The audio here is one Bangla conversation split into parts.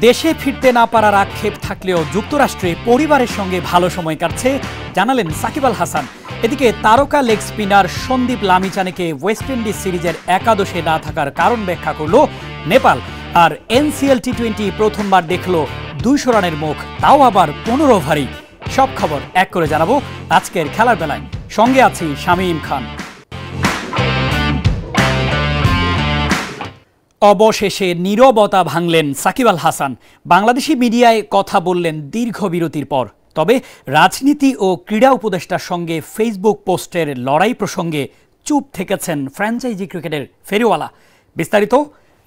দেশে ফিরতে না পারার আক্ষেপ থাকলেও যুক্তরাষ্ট্রে পরিবারের সঙ্গে ভালো সময় কাটছে জানালেন সাকিব আল হাসান। এদিকে তারকা লেগ স্পিনার সন্দীপ লামিচানেকে ওয়েস্ট ইন্ডিজ সিরিজের একাদশে না থাকার কারণ ব্যাখ্যা করল নেপাল। আর এনসিএল টি-20 প্রথমবার দেখল 200 রানের মুখ, তাও আবার 15 ওভারেই। সব খবর এক করে জানাবো আজকের খেলার বেলায়। সঙ্গে আছি শামীম খান। অবশেষে নীরবতা ভাঙলেন সাকিব আল হাসান। বাংলাদেশি মিডিয়ায় কথা বললেন দীর্ঘ বিরতির পর। তবে রাজনীতি ও ক্রীড়া উপদেষ্টার সঙ্গে ফেসবুক পোস্টের লড়াই প্রসঙ্গে চুপ থেকেছেন ফ্র্যাঞ্চাইজি ক্রিকেটের ফেরিওয়ালা। বিস্তারিত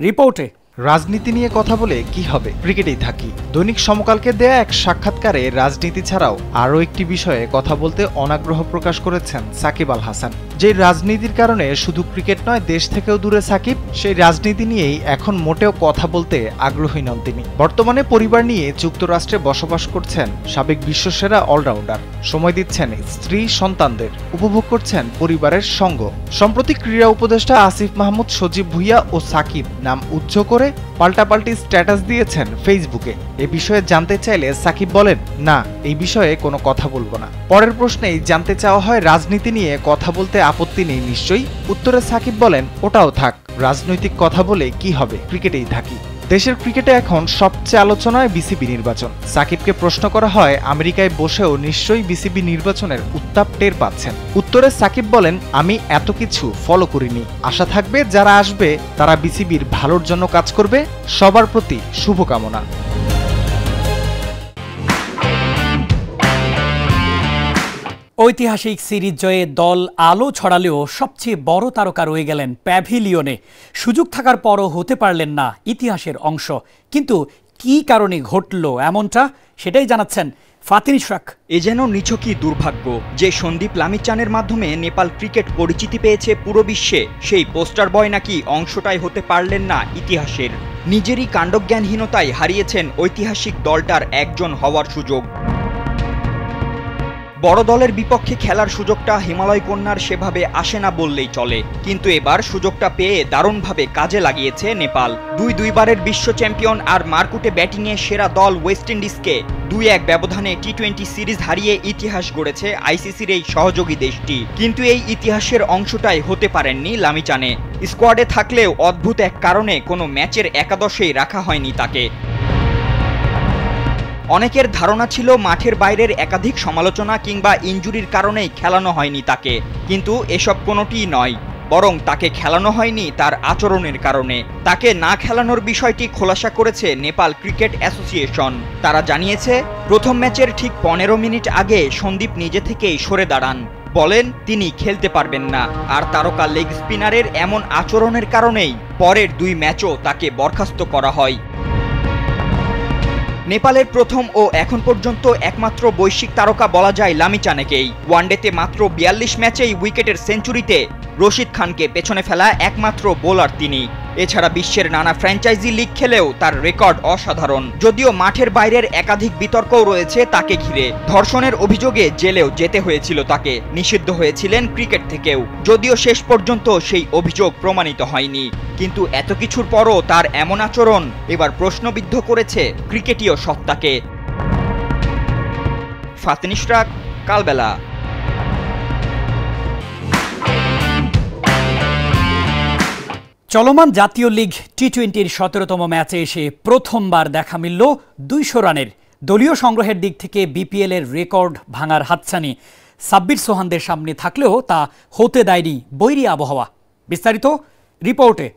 রিপোর্টে। রাজনীতি নিয়ে কথা বলে কি হবে, ক্রিকেটেই থাকি। দৈনিক সমকালকে দেয়া এক সাক্ষাৎকারে রাজনীতি ছাড়াও আরও একটি বিষয়ে কথা বলতে অনাগ্রহ প্রকাশ করেছেন সাকিব আল হাসান। যে রাজনীতির কারণে শুধু ক্রিকেট নয়, দেশ থেকেও দূরে সাকিব, সেই রাজনীতি নিয়েই এখন মোটেও কথা বলতে আগ্রহী নন তিনি। বর্তমানে পরিবার নিয়ে যুক্তরাষ্ট্রে বসবাস করছেন সাবেক বিশ্বসেরা অলরাউন্ডার। সময় দিচ্ছেন স্ত্রী সন্তানদের, উপভোগ করছেন পরিবারের সঙ্গ। সম্প্রতি ক্রীড়া উপদেষ্টা আসিফ মাহমুদ সজীব ভুইয়া ও সাকিব নাম উজ্জ করে পাল্টাপাল্টি স্ট্যাটাস দিয়েছেন ফেসবুকে। এ বিষয়ে জানতে চাইলে সাকিব বলেন, না, এই বিষয়ে কোনো কথা বলবো না। পরের প্রশ্নেই জানতে চাওয়া হয় রাজনীতি নিয়ে কথা বলতে আপত্তি নেই নিশ্চয়ই। উত্তরে সাকিব বলেন, ওটাও থাক, রাজনৈতিক কথা বলে কি হবে, ক্রিকেটেই থাকি। দেশের ক্রিকেটে এখন সবচেয়ে আলোচনায় বিসিবি নির্বাচন। সাকিবকে প্রশ্ন করা হয়, আমেরিকায় বসেও নিশ্চয়ই বিসিবি নির্বাচনের উত্তাপ টের পাচ্ছেন। উত্তরে সাকিব বলেন, আমি এত কিছু ফলো করিনি। আশা থাকবে যারা আসবে তারা বিসিবির ভালোর জন্য কাজ করবে। সবার প্রতি শুভকামনা। ঐতিহাসিক সিরিজ জয়ে দল আলো ছড়ালেও সবচেয়ে বড় তারকা রয়ে গেলেন প্যাভিলিয়নে। সুযোগ থাকার পরও হতে পারলেন না ইতিহাসের অংশ। কিন্তু কী কারণে ঘটল এমনটা, সেটাই জানাচ্ছেন ফাতিন ইশরাক। এ যেন নিছকই দুর্ভাগ্য যে সন্দীপ লামিচানের মাধ্যমে নেপাল ক্রিকেট পরিচিতি পেয়েছে পুরো বিশ্বে, সেই পোস্টার বয় নাকি অংশটাই হতে পারলেন না ইতিহাসের। নিজেরই কাণ্ডজ্ঞানহীনতায় হারিয়েছেন ঐতিহাসিক দলটার একজন হওয়ার সুযোগ। বড় দলের বিপক্ষে খেলার সুযোগটা হিমালয় কন্যার সেভাবে আসে না বললেই চলে। কিন্তু এবার সুযোগটা পেয়ে দারুণভাবে কাজে লাগিয়েছে নেপাল। দুইবারের বিশ্ব চ্যাম্পিয়ন আর মারকুটে ব্যাটিংয়ে সেরা দল ওয়েস্ট ইন্ডিজকে 2-1 ব্যবধানে টি-20 সিরিজ হারিয়ে ইতিহাস গড়েছে আইসিসির এই সহযোগী দেশটি। কিন্তু এই ইতিহাসের অংশটাই হতে পারেননি লামিচানে। স্কোয়াডে থাকলেও অদ্ভুত এক কারণে কোনো ম্যাচের একাদশেই রাখা হয়নি তাকে। অনেকের ধারণা ছিল মাঠের বাইরের একাধিক সমালোচনা কিংবা ইনজুরির কারণেই খেলানো হয়নি তাকে। কিন্তু এসব কোনোটিই নয়, বরং তাকে খেলানো হয়নি তার আচরণের কারণে। তাকে না খেলানোর বিষয়টি খোলাসা করেছে নেপাল ক্রিকেট অ্যাসোসিয়েশন। তারা জানিয়েছে, প্রথম ম্যাচের ঠিক 15 মিনিট আগে সন্দীপ নিজে থেকেই সরে দাঁড়ান, বলেন তিনি খেলতে পারবেন না। আর তারকা লেগ স্পিনারের এমন আচরণের কারণেই পরের 2 ম্যাচও তাকে বরখাস্ত করা হয়। নেপালের প্রথম ও এখন পর্যন্ত একমাত্র বৈশ্বিক তারকা বলা যায় লামিচানেকেই। ওয়ানডেতে মাত্র 42 ম্যাচেই উইকেটের সেঞ্চুরিতে রশিদ খানকে পেছনে ফেলা একমাত্র বোলার তিনি। এছাড়া বিশ্বের নানা ফ্র্যাঞ্চাইজি লিগ খেলেও তার রেকর্ড অসাধারণ। যদিও মাঠের বাইরের একাধিক বিতর্কও রয়েছে তাকে ঘিরে। ধর্ষণের অভিযোগে জেলেও যেতে হয়েছিল তাকে, নিষিদ্ধ হয়েছিলেন ক্রিকেট থেকেও, যদিও শেষ পর্যন্ত সেই অভিযোগ প্রমাণিত হয়নি। কিন্তু এত কিছুর পরও তার এমন আচরণ এবার প্রশ্নবিদ্ধ করেছে ক্রিকেটীয় সত্তাকে। ফাতিন ইশরাক, কালবেলা। চলমান জাতীয় লিগ টি-20 17তম ম্যাচে এসে প্রথমবার দেখা মিলল 200 রানের। দলীয় সংগ্রহের দিক থেকে বিপিএল এর রেকর্ড ভাঙার হাতছানি সাব্বির সোহানদের সামনে থাকলেও তা হতে দেয়নি বৈরী আবহাওয়া। বিস্তারিত রিপোর্টে।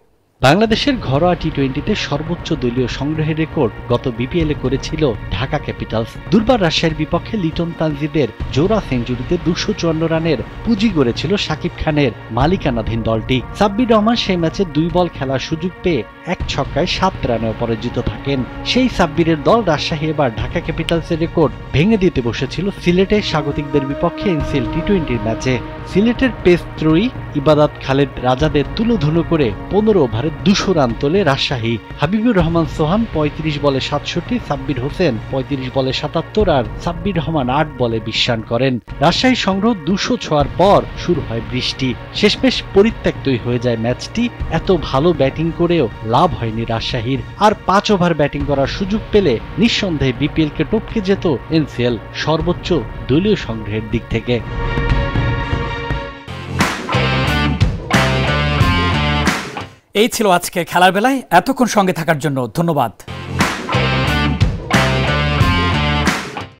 বাংলাদেশের ঘরোয়া টি-20তে সর্বোচ্চ দলীয় সংগ্রহের রেকর্ড গত বিপিএলে করেছিল ঢাকা ক্যাপিটালস। দুর্বার রাজশাহীর বিপক্ষে লিটন তানজিদের জোড়া সেঞ্চুরিতে 254 রানের পুঁজি গড়েছিল শাকিব খানের মালিকানাধীন দলটি। সাব্বির রহমান সেই ম্যাচে 2 বল খেলার সুযোগ পেয়ে 1 ছক্কায় 7 রানে অপরাজিত থাকেন। সেই সাব্বিরের দল রাজশাহী এবার ঢাকা ক্যাপিটালসের রেকর্ড ভেঙে দিতে বসেছিল সিলেটে স্বাগতিকদের বিপক্ষে এনসিএল টি-20 ম্যাচে। সিলেটের পেস ত্রয়ী ইবাদত খালেদ রাজাদের তুলোধুলো করে 15 ওভারে 200 রান তোলে রাজশাহী। হাবিবুর রহমান সোহান 35 বলে 67, সাব্বির হোসেন 35 বলে 77 আর সাব্বির রহমান 8 বলে 20 রান করেন। রাজশাহী সংগ্রহ 200 ছোঁয়ার পর শুরু হয় বৃষ্টি। শেষমেশ পরিত্যক্তই হয়ে যায় ম্যাচটি। এত ভালো ব্যাটিং করেও লাভ হয়নি রাজশাহীর। আর 5 ওভার ব্যাটিং করার সুযোগ পেলে নিঃসন্দেহে বিপিএলকে টপকে যেত এনসিএল সর্বোচ্চ দলীয় সংগ্রহের দিক থেকে। এই ছিল আজকের খেলার বেলায়। এতক্ষণ সঙ্গে থাকার জন্য ধন্যবাদ।